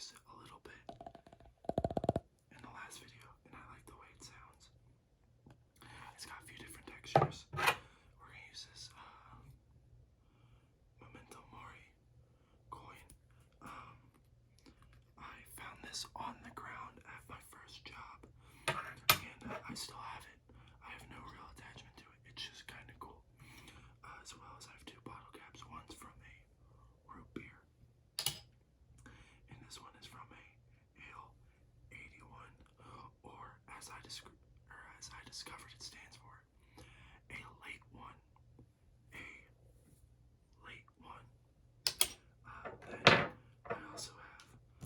used it a little bit in the last video, and I like the way it sounds. It's got a few different textures. We're gonna use this Momento Mori coin. I found this on the ground at my first job, and I still have it. I have no real attachment to it. It's just kind of cool. As well as I have two bottle caps. One's from a root beer, and this one is from a Ale 81, or as I discovered, it stands for a late one. A late one. Then I also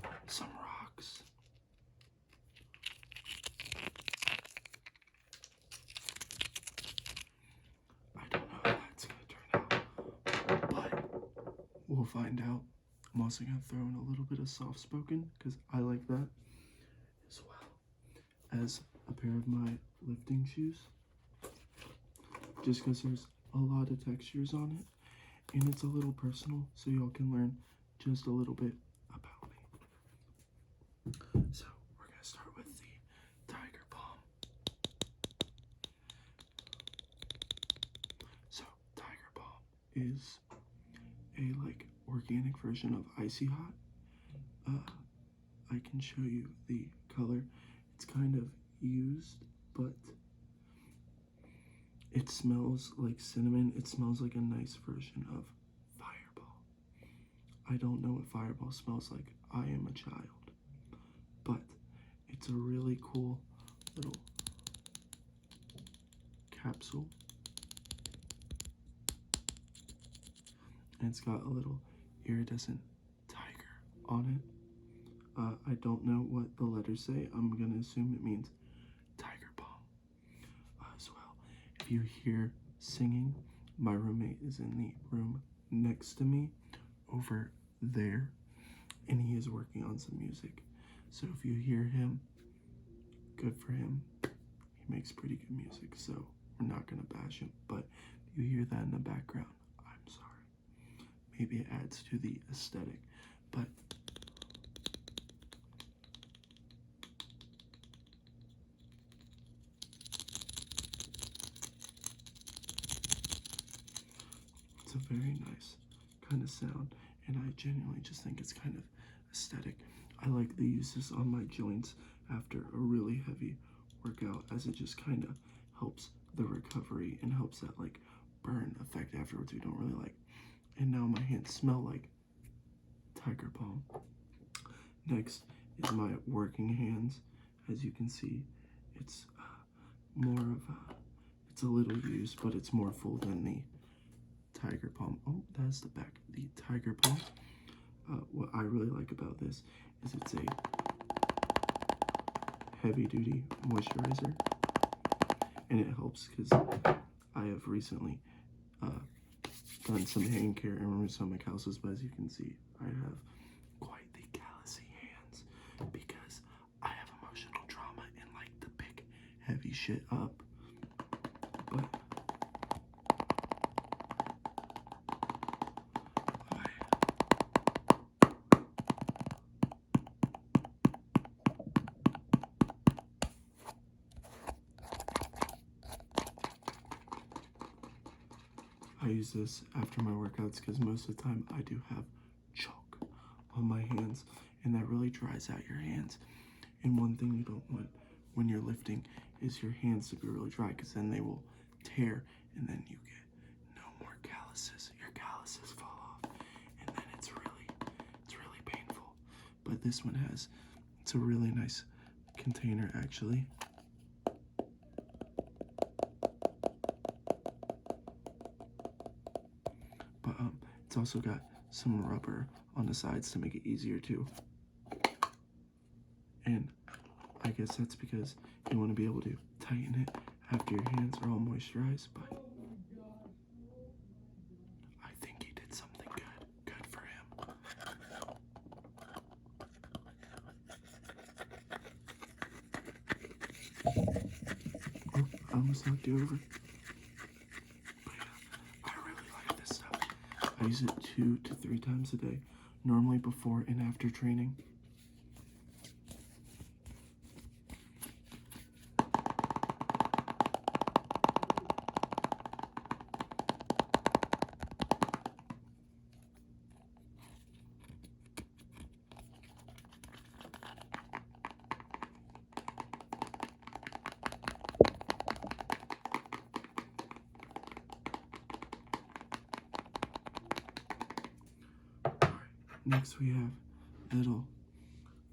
have some rocks. I don't know how that's gonna turn out, but we'll find out. I'm also gonna throw in a little bit of soft spoken because I like that, as well as a pair of my lifting shoes, just because there's a lot of textures on it and it's a little personal, so y'all can learn just a little bit about me. So we're gonna start with the tiger palm. So tiger palm is a organic version of icy hot. I can show you the color. It's kind of used, but it smells like cinnamon. It smells like a nice version of Fireball. I don't know what Fireball smells like. I am a child, but it's a really cool little capsule, and it's got a little iridescent tiger on it. I don't know what the letters say. I'm gonna assume it means tiger palm as well. If you hear singing, my roommate is in the room next to me over there, and he is working on some music. So if you hear him, good for him. He makes pretty good music, so we're not gonna bash him. But if you hear that in the background, I'm sorry. Maybe it adds to the aesthetic, but it's a very nice kind of sound, and I genuinely just think it's kind of aesthetic. I like to use this on my joints after a really heavy workout, as it just kind of helps the recovery and helps that burn effect afterwards we don't really like. And now my hands smell like tiger palm. Next is my working hands. As you can see, it's it's a little used, but it's more full than the tiger palm. Oh, that's the back. The tiger palm. What I really like about this is it's a heavy duty moisturizer, and it helps because I have recently done some hand care and removed some of my calluses, but as you can see, I have quite the callousy hands because I have emotional trauma and like to pick heavy shit up. But I use this after my workouts because most of the time I do have chalk on my hands, and that really dries out your hands. And one thing you don't want when you're lifting is your hands to be really dry, because then they will tear, and then you get no more calluses. Your calluses fall off, and then it's really painful. But this one it's a really nice container actually. But it's also got some rubber on the sides to make it easier too. And I guess that's because you want to be able to tighten it after your hands are all moisturized, but I think he did something good. Good for him. Oh, I almost knocked you over. But yeah, I really like this stuff. I use it 2 to 3 times a day, normally before and after training. Next we have little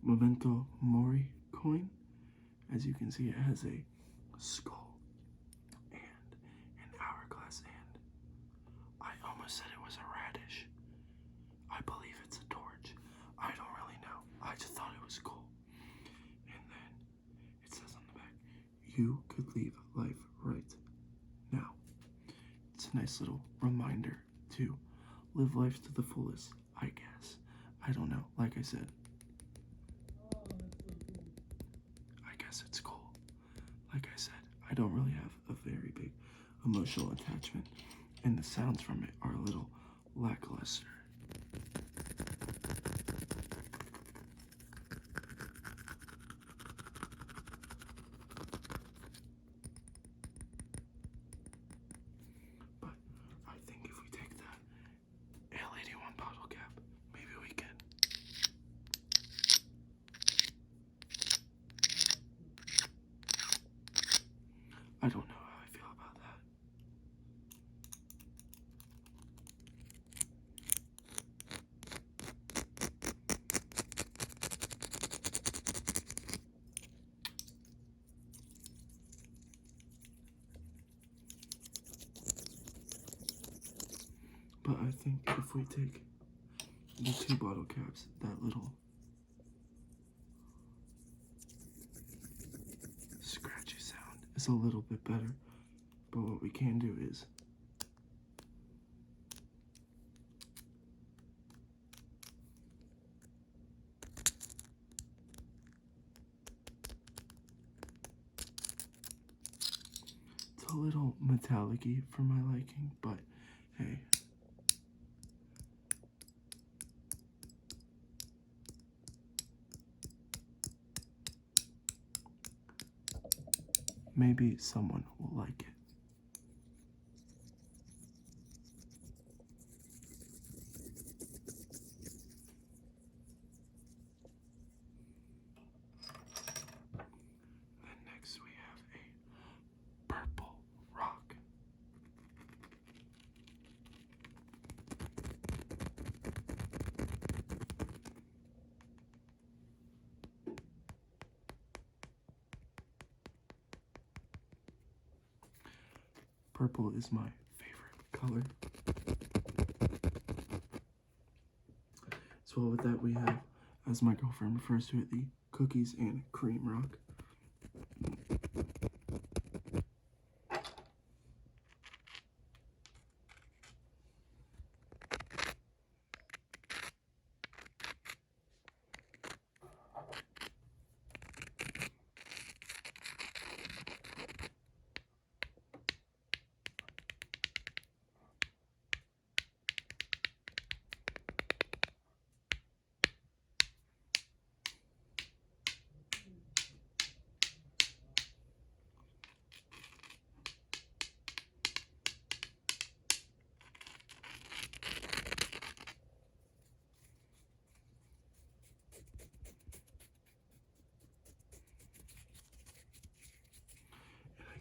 Momento Mori coin. As you can see, it has a skull and an hourglass hand. I almost said it was a radish. I believe it's a torch. I don't really know. I just thought it was cool. And then it says on the back, you could leave life right now. It's a nice little reminder to live life to the fullest, I guess. I don't know. Like I said, I guess it's cool. Like I said, I don't really have a very big emotional attachment, and the sounds from it are a little lackluster. But I think if we take the L81 bottle cap, maybe we can. I don't know how I feel about that. But I think if we take the 2 bottle caps, that little scratchy sound is a little bit better. But what we can do is it's a little metallic-y for my liking, but hey. Maybe someone will like it. Then next we have a purple rock. Purple is my favorite color. So with that we have, as my girlfriend refers to it, the cookies and cream rock.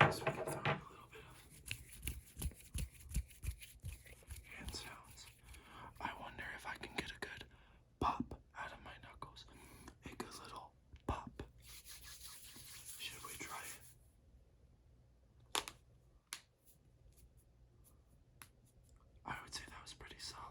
I guess we can throw in a little bit of hand sounds. I wonder if I can get a good pop out of my knuckles. A good little pop. Should we try it? I would say that was pretty solid.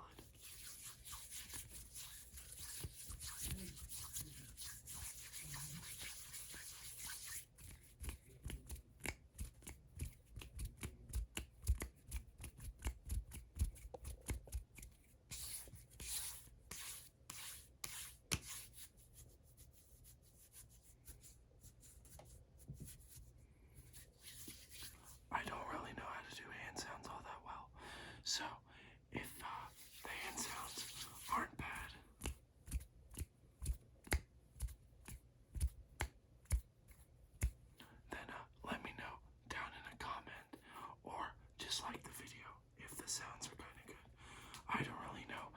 I don't really know how to do hand sounds all that well, so if the hand sounds aren't bad, then let me know down in a comment, or just like the video if the sounds are kind of good. I don't really know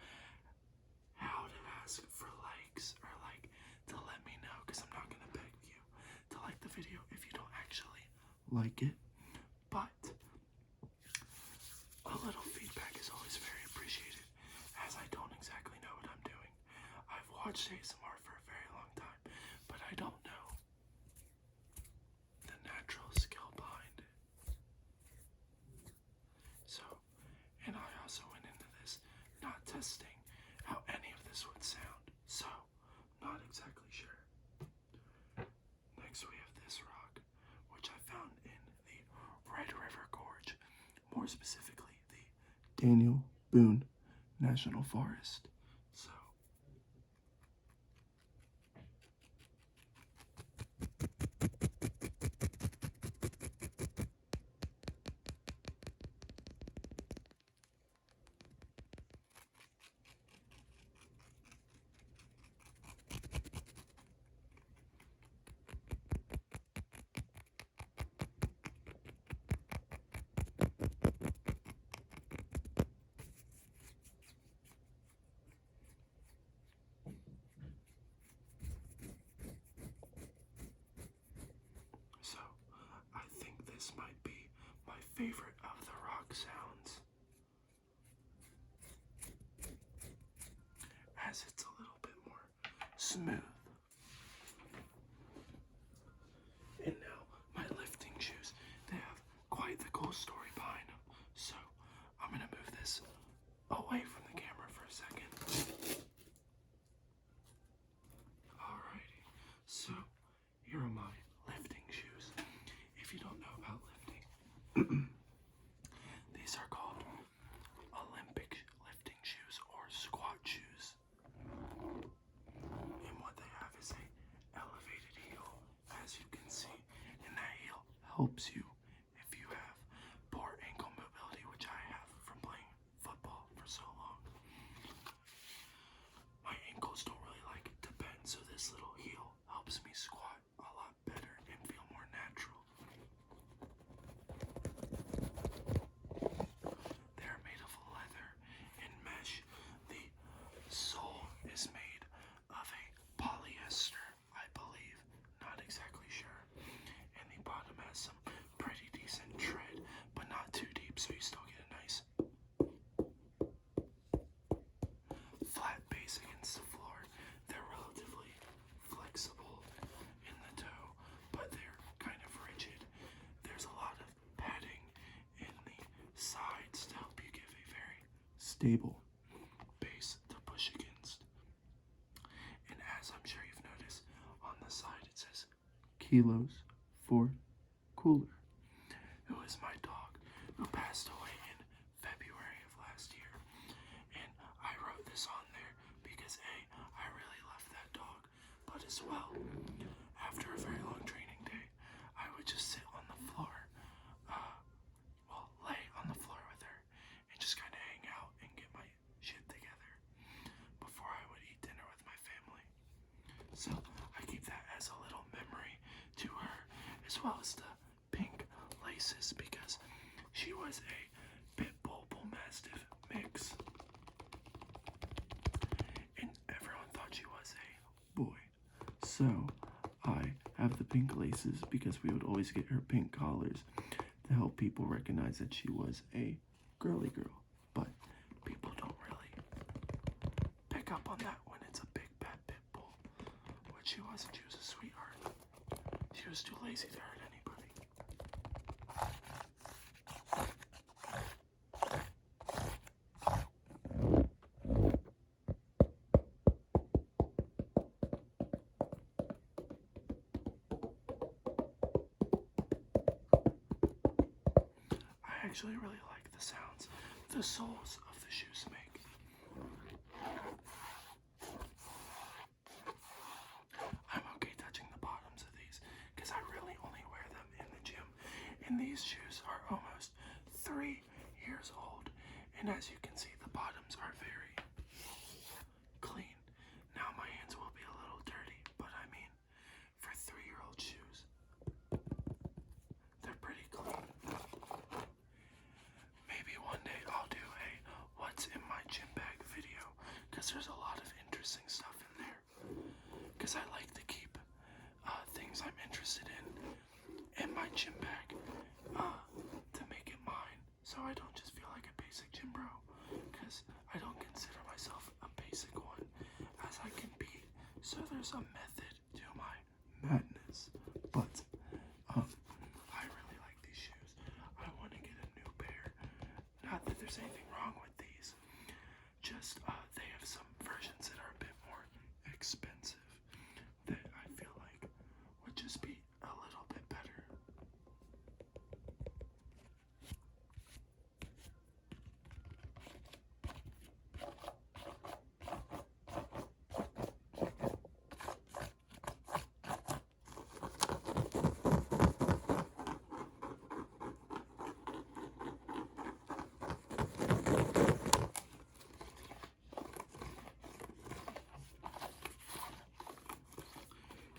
how to ask for likes or like to let me know, because I'm not going to beg you to like the video if you don't actually like it. But a little feedback is always very appreciated, as I don't exactly know what I'm doing. watched ASMR for a very long time, but I don't know the natural skill behind it. So, and I also went into this not testing how any of this would sound, so not exactly sure. Next we have this rock, which I found in the Red River Gorge, more specifically the Daniel Boone National Forest. So So, I think this might be my favorite of the rock sounds, as it's a little bit more smooth. And now, my lifting shoes, they have quite the cool story behind them. So, I'm gonna move this away from the camera for a second. Alrighty, so here are my lifting shoes. If you don't know about lifting, these are called Olympic lifting shoes or squat shoes. And what they have is a elevated heel, as you can see, and that heel helps you if you have poor ankle mobility, which I have from playing football for so long. My ankles don't really like to bend, so this little heel helps me squat a lot better and feel more natural. They're made of leather and mesh. The sole is made of a polyester, I believe, not exactly sure. And the bottom has some pretty decent tread, but not too deep, so you still get a nice flat base against the floor. They're relatively flexible in the toe, but they're kind of rigid. There's a lot of padding in the sides to help you give a very stable base to push against. And as I'm sure you've noticed, on the side it says kilos for cooler, who is my dog who passed away in February of last year. And I wrote this on there because A, I really love that dog, but as well, after a very long training day, I would just sit on the floor, lay on the floor with her and just kind of hang out and get my shit together before I would eat dinner with my family. So I keep that as a little memory to her, as well as the pink laces, because she was a pit bull bull mastiff mix, and everyone thought she was a boy. So I have the pink laces because we would always get her pink collars to help people recognize that she was a girly girl. But people don't really pick up on that when it's a big bad pit bull, which she wasn't. She was a sweetheart. She was too lazy to hurt anybody. I actually really like the sounds the soles of the shoes make. I'm okay touching the bottoms of these because I really only wear them in the gym. And these shoes are almost 3 years old. And as you can see, the bottoms are very clean. Now my hands will be a little dirty, but I mean, for 3-year-old shoes, they're pretty clean. Maybe one day I'll do a what's in my gym bag video, because there's a lot of interesting stuff in there. Because I like to keep things I'm interested in my gym bag to make it mine, so I don't just feel like a basic gym bro, because I don't consider there's anything wrong with these. Just they have some versions that are a bit more expensive that I feel like would just be a little bit better.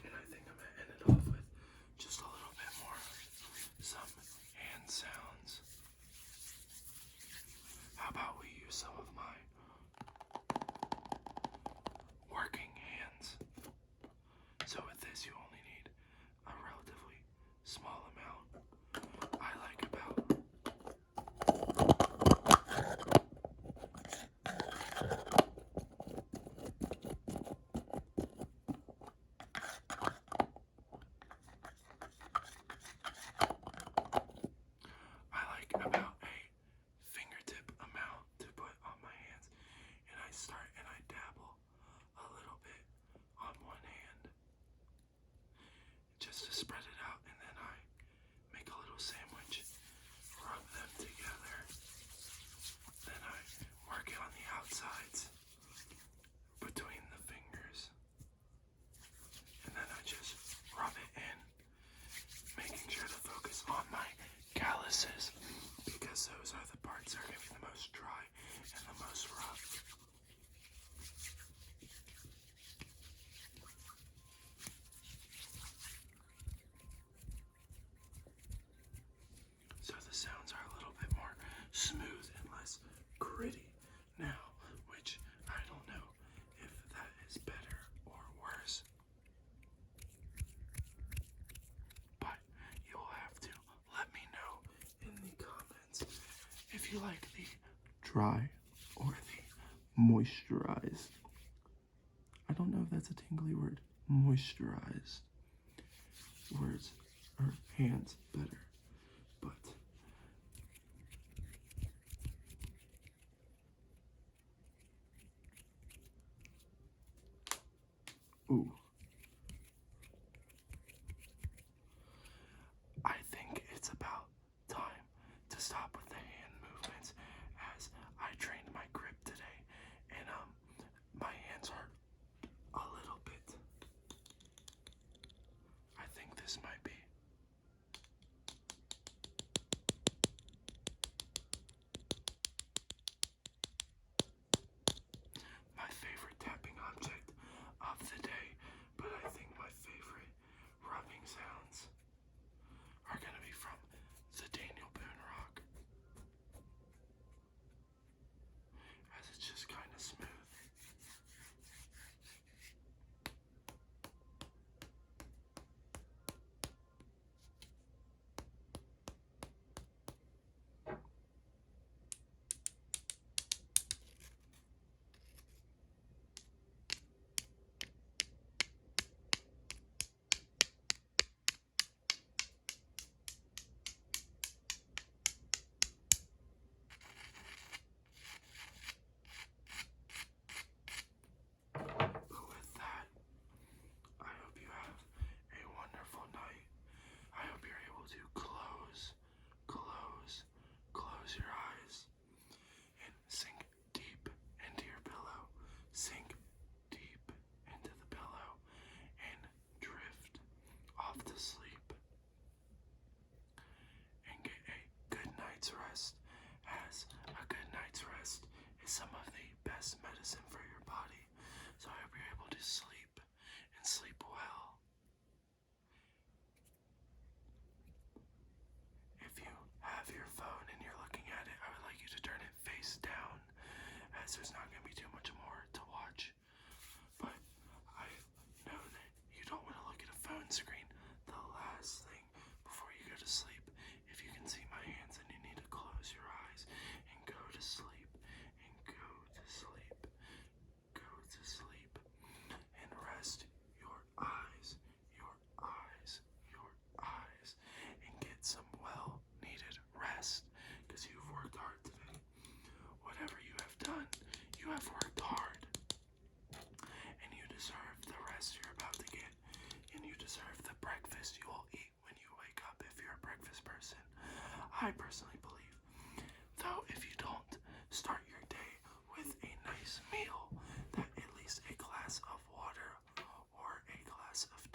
And I think I'm going to end it off with just a little bit more, some hand sounds. How about we use some of my working hands? So with this, you only need a relatively small amount. I like about a fingertip amount to put on my hands, and I start and I dabble a little bit on one hand just to spread it out, and then I make a little sandwich, rub them together, then I work it on the outsides between the fingers, and then I just rub it in, making sure to focus on my calluses, because those are the parts that are going to be the most dry and the most rough. So the sounds are a little bit more smooth and less gritty now, which I don't know if that is better or worse. But you'll have to let me know in the comments if you like the dry or the moisturized. I don't know if that's a tingly word. Moisturized words or hands better, but ooh, I think it's about time to stop with the hand movements, as I trained my grip today, and my hands hurt a little bit. I think this might be my favorite tapping object of the day, but I think my favorite rubbing sounds are going to be from the Daniel Boone Rock, as it's just kind of smooth. But with that, I hope you have a wonderful night. I hope you're able to close your eyes and sink deep into your pillow. Sink deep into the pillow and drift off to sleep and get a good night's rest, as a good night's rest is some of the best medicine for your body. So I hope you're able to sleep and sleep well. If you have your phone and you're looking at it, I would like you to turn it face down, as there's not going to be too much more to watch. But I know that you don't want to look at a phone screen the last thing before you go to sleep. If you can see my hands, then you need to close your eyes and go to sleep, and go to sleep, go to sleep, and rest your eyes, your eyes, your eyes, and get some well needed rest, because you've worked hard today. deserve the breakfast you will eat when you wake up if you're a breakfast person. I personally believe. Though if you don't start your day with a nice meal, that at least a glass of water or a glass of